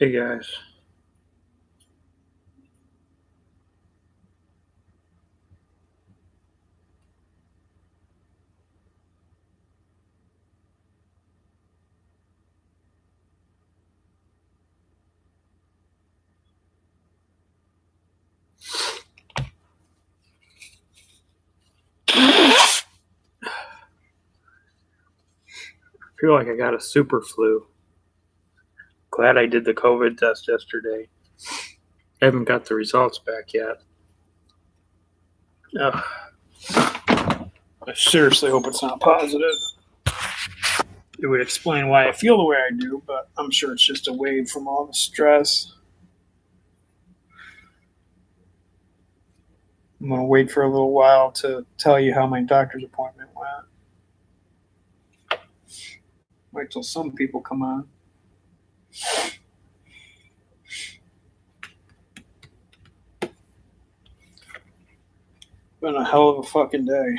Hey guys. I feel like I got a super flu. Glad I did the COVID test yesterday. I haven't got the results back yet. Ugh. I seriously hope it's not positive. It would explain why I feel the way I do, but I'm sure it's just a wave from all the stress. I'm going to wait for a little while to tell you how my doctor's appointment went. Wait till some people come on. Been a hell of a fucking day.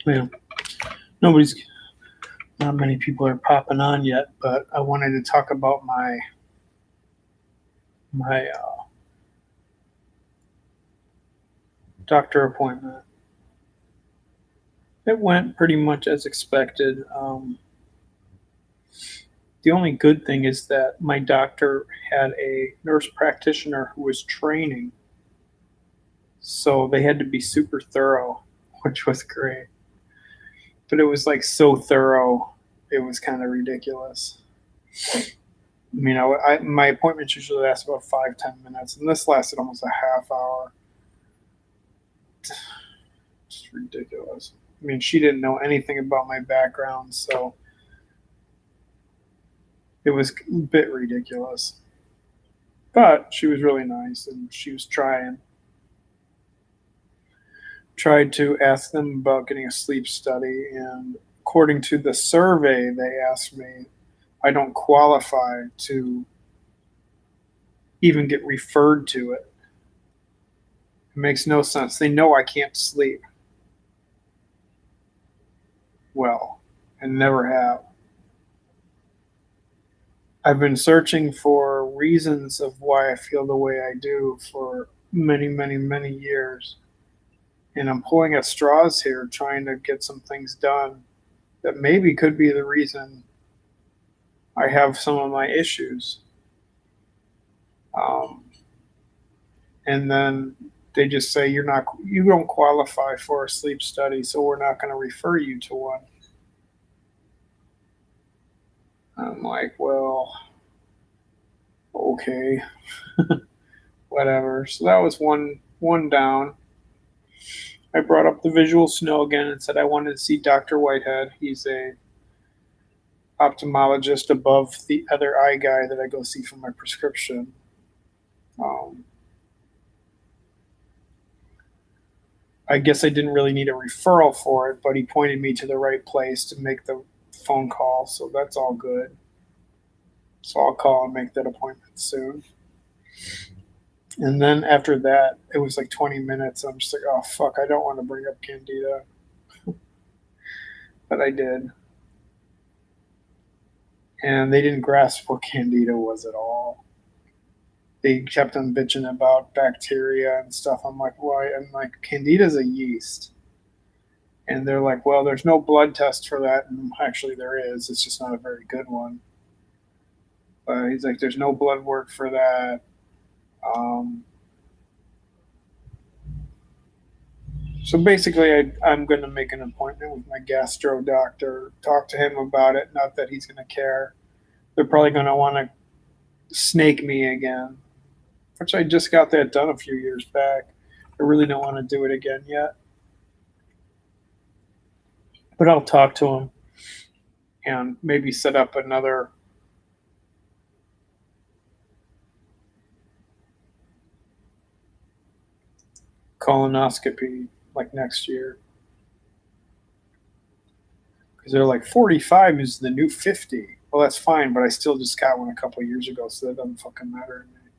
Yeah. Not many people are popping on yet, but I wanted to talk about my doctor appointment. It went pretty much as expected. The only good thing is that my doctor had a nurse practitioner who was training, so they had to be super thorough, which was great. But it was like so thorough, it was kind of ridiculous. My appointments usually last about 5-10 minutes, and this lasted almost a half hour. Just ridiculous. She didn't know anything about my background, so it was a bit ridiculous. But she was really nice, and she was tried to ask them about getting a sleep study, and according to the survey they asked me, I don't qualify to even get referred to it. It makes no sense. They know I can't sleep well and never have. I've been searching for reasons of why I feel the way I do for many, many, many years. And I'm pulling at straws here, trying to get some things done that maybe could be the reason I have some of my issues. Um, and then they just say you don't qualify for a sleep study, so we're not going to refer you to one. I'm like, well, okay, whatever. So that was one down. I brought up the visual snow again and said I wanted to see Dr. Whitehead. He's a ophthalmologist above the other eye guy that I go see for my prescription. Um, I guess I didn't really need a referral for it, but he pointed me to the right place to make the phone call, so that's all good. So I'll call and make that appointment soon. And then after that, it was like 20 minutes. I'm just like, oh, fuck, I don't want to bring up Candida. But I did. And they didn't grasp what Candida was at all. They kept on bitching about bacteria and stuff. I'm like, why? I'm like, Candida's a yeast. And they're like, well, there's no blood test for that. And actually, there is. It's just not a very good one. He's like, there's no blood work for that. Um, so basically, I'm going to make an appointment with my gastro doctor, talk to him about it. Not that he's going to care. They're probably going to want to snake me again, which I just got that done a few years back. I really don't want to do it again yet. But I'll talk to him and maybe set up another colonoscopy like next year. Because they're like 45 is the new 50. Well, that's fine, but I still just got one a couple of years ago, so that doesn't fucking matter to me.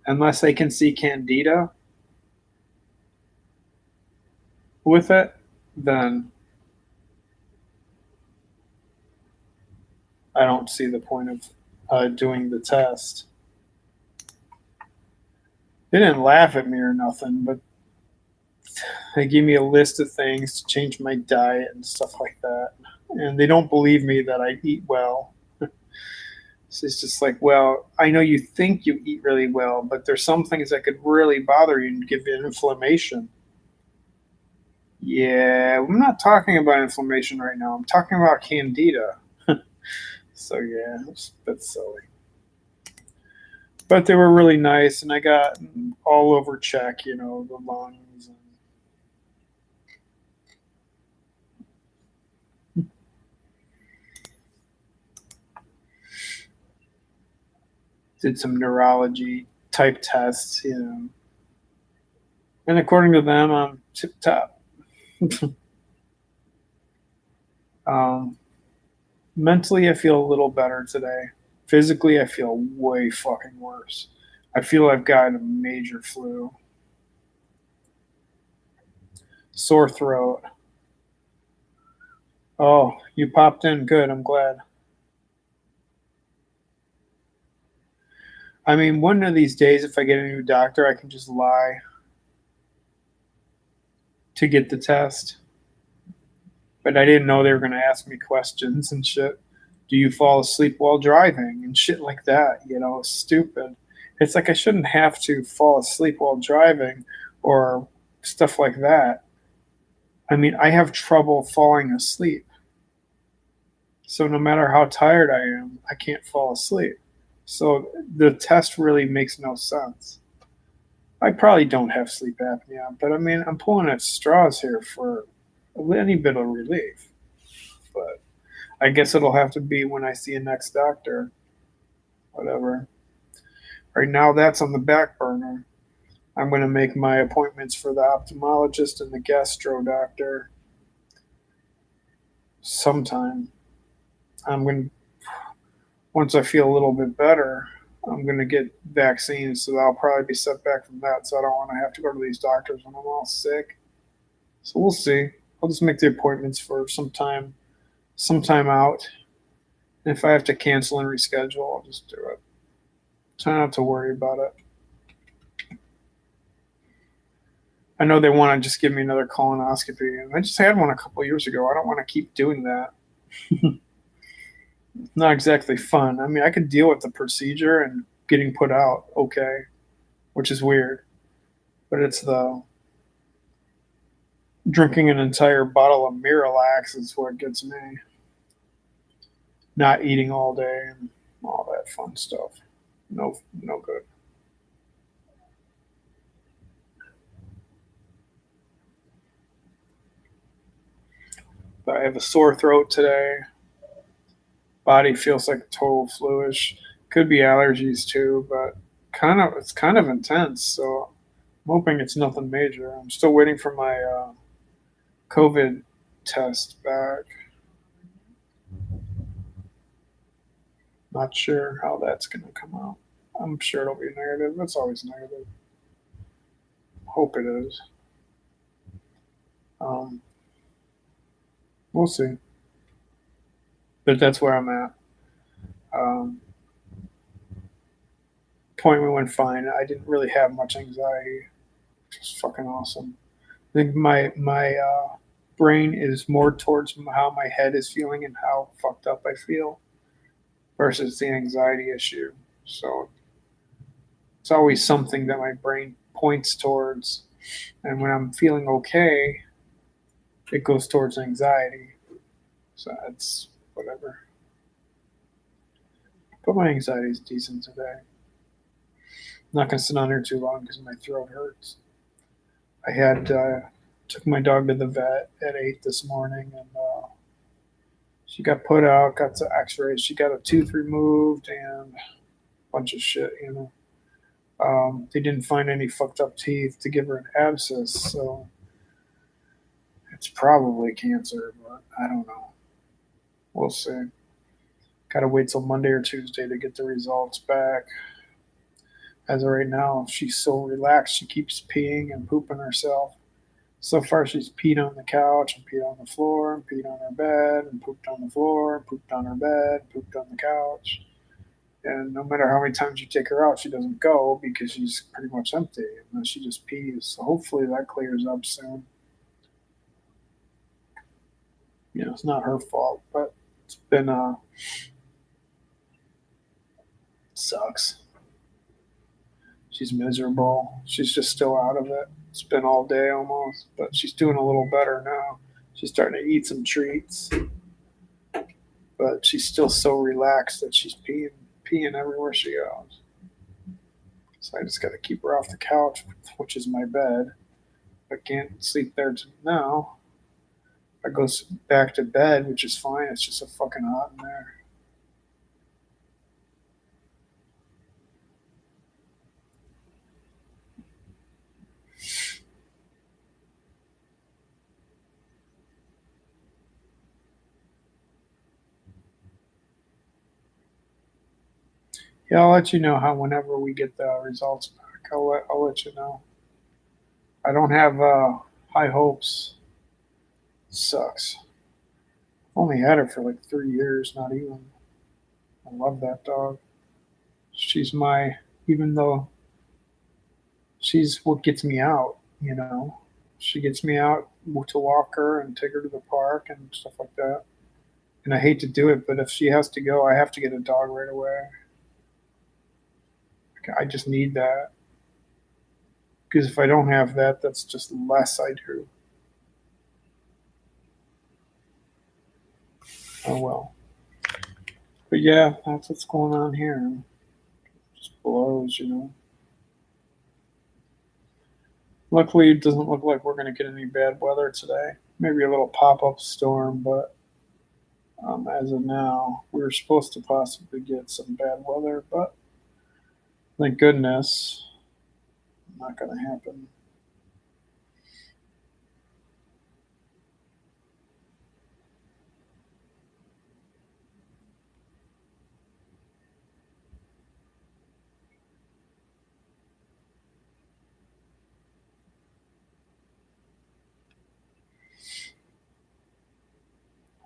Unless they can see Candida with it, then I don't see the point of doing the test. They didn't laugh at me or nothing, but they gave me a list of things to change my diet and stuff like that. And they don't believe me that I eat well. So it's just like, well, I know you think you eat really well, but there's some things that could really bother you and give you inflammation. Yeah, I'm not talking about inflammation right now. I'm talking about Candida. So yeah, that's silly. But they were really nice, and I got all over check, the lungs. Did some neurology type tests. And according to them, I'm tip top. um, Mentally, I feel a little better today. Physically, I feel way fucking worse. I feel I've got a major flu. Sore throat. Oh, you popped in. Good. I'm glad. I mean, one of these days, if I get a new doctor, I can just lie to get the test. But I didn't know they were going to ask me questions and shit. Do you fall asleep while driving and shit like that? Stupid. It's like I shouldn't have to fall asleep while driving or stuff like that. I mean, I have trouble falling asleep. So no matter how tired I am, I can't fall asleep. So the test really makes no sense. I probably don't have sleep apnea, but I mean, I'm pulling at straws here for any bit of relief. But I guess it'll have to be when I see a next doctor. Whatever. Right now, that's on the back burner. I'm going to make my appointments for the ophthalmologist and the gastro doctor sometime. I'm going to, once I feel a little bit better, I'm going to get vaccines, so I'll probably be set back from that. So I don't want to have to go to these doctors when I'm all sick. So we'll see. I'll just make the appointments for sometime out. And if I have to cancel and reschedule, I'll just do it. Try not to worry about it. I know they want to just give me another colonoscopy, and I just had one a couple of years ago. I don't want to keep doing that. Not exactly fun. I mean, I could deal with the procedure and getting put out, okay, which is weird. But it's the drinking an entire bottle of Miralax is what gets me. Not eating all day and all that fun stuff. No, no good. But I have a sore throat today. Body feels like total fluish. Could be allergies too, but it's kind of intense. So I'm hoping it's nothing major. I'm still waiting for my COVID test back. Not sure how that's going to come out. I'm sure it'll be negative. It's always negative. Hope it is. Um, we'll see. But that's where I'm at. Um, appointment went fine. I didn't really have much anxiety, which was fucking awesome. I think my brain is more towards how my head is feeling and how fucked up I feel versus the anxiety issue. So it's always something that my brain points towards, and when I'm feeling okay, it goes towards anxiety. So it's whatever. But my anxiety is decent today. I'm not gonna sit on here too long because my throat hurts. I had took my dog to the vet at 8 this morning, and she got put out, got to X-rays. She got a tooth removed and a bunch of shit. They didn't find any fucked up teeth to give her an abscess, so it's probably cancer, but I don't know. We'll see. Got to wait till Monday or Tuesday to get the results back. As of right now, she's so relaxed. She keeps peeing and pooping herself. So far, she's peed on the couch and peed on the floor and peed on her bed and pooped on the floor, pooped on her bed, pooped on the couch. And no matter how many times you take her out, she doesn't go because she's pretty much empty. And then she just pees. So hopefully that clears up soon. It's not her fault, but it's been sucks. She's miserable. She's just still out of it. It's been all day almost, but she's doing a little better now. She's starting to eat some treats, but she's still so relaxed that she's peeing everywhere she goes. So I just got to keep her off the couch, which is my bed. I can't sleep there now. I go back to bed, which is fine. It's just so fucking hot in there. Yeah, I'll let you know how whenever we get the results back. I'll let you know. I don't have high hopes. It sucks. Only had her for like 3 years, not even. I love that dog. She's even though she's what gets me out. She gets me out to walk her and take her to the park and stuff like that. And I hate to do it, but if she has to go, I have to get a dog right away. I just need that. Because if I don't have that, that's just less I do. Oh well. But yeah, that's what's going on here. It just blows. Luckily, it doesn't look like we're going to get any bad weather today. Maybe a little pop up storm, but as of now, we were supposed to possibly get some bad weather, but thank goodness, not going to happen.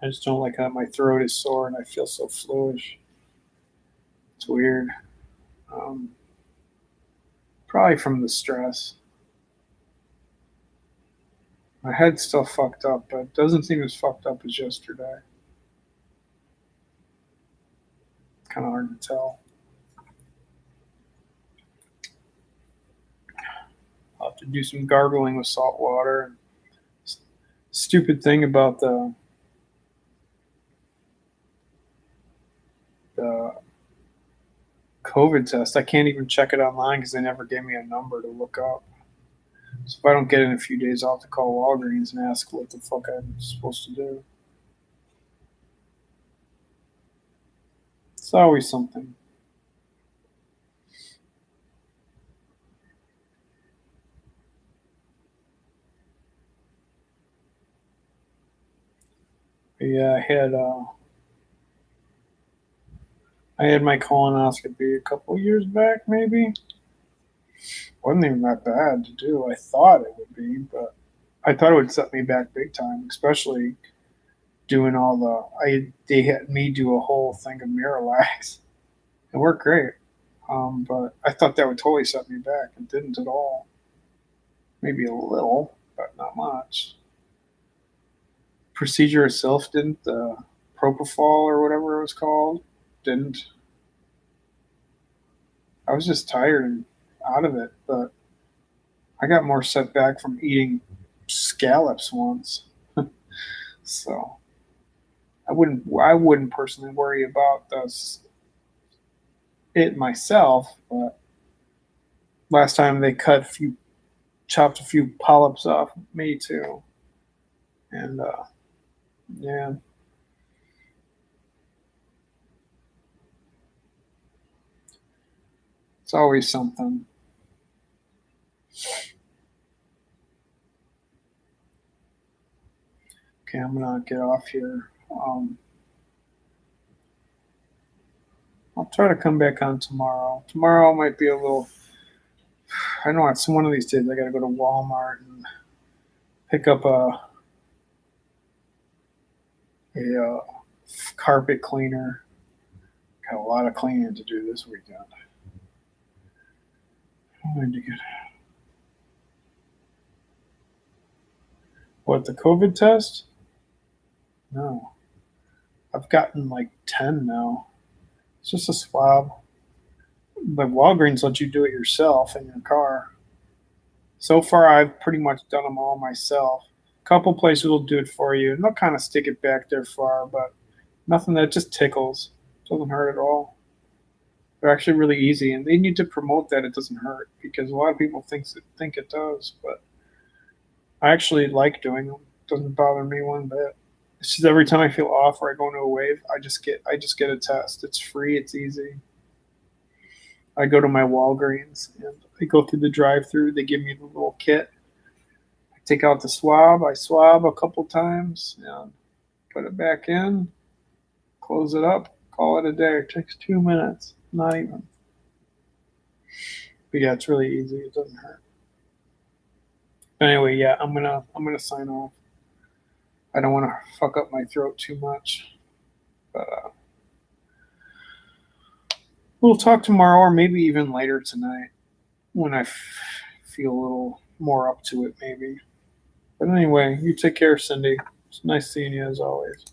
I just don't like how my throat is sore and I feel so fluish. It's weird. Um, Probably from the stress. My head's still fucked up, but it doesn't seem as fucked up as yesterday. Kind of hard to tell. I'll have to do some gargling with salt water. Stupid thing about the COVID test, I can't even check it online because they never gave me a number to look up. So if I don't get it in a few days, I'll have to call Walgreens and ask what the fuck I'm supposed to do. It's always something. Yeah, I had my colonoscopy a couple years back, maybe. Wasn't even that bad to do. I thought it would be, but I thought it would set me back big time, especially doing all they had me do a whole thing of Miralax. It worked great. But I thought that would totally set me back. It didn't at all. Maybe a little, but not much. Procedure itself didn't. The propofol or whatever it was called didn't. I was just tired and out of it. But I got more set back from eating scallops once. So I wouldn't personally worry about this it myself, but last time they chopped a few polyps off me too, and yeah, it's always something. Okay, I'm gonna get off here. I'll try to come back on tomorrow. Tomorrow might be a little. I know it's one of these days I gotta go to Walmart and pick up a carpet cleaner. Got a lot of cleaning to do this weekend. I need to get what the COVID test? No, I've gotten like 10 now. It's just a swab. But Walgreens lets you do it yourself in your car. So far, I've pretty much done them all myself. A couple places will do it for you, and they'll kind of stick it back there far, but nothing that just tickles. Doesn't hurt at all. They're actually really easy, and they need to promote that it doesn't hurt because a lot of people think it does. But I actually like doing them. Doesn't bother me one bit. It's just every time I feel off or I go into a wave, I just get a test. It's free. It's easy. I go to my Walgreens and I go through the drive-through. They give me the little kit. I take out the swab. I swab a couple times and put it back in. Close it up. Call it a day. It takes 2 minutes. Not even. But yeah, it's really easy. It doesn't hurt. Anyway, yeah, I'm gonna sign off. I don't want to fuck up my throat too much. But we'll talk tomorrow or maybe even later tonight when feel a little more up to it, maybe. But anyway, you take care, Cindy. It's nice seeing you as always.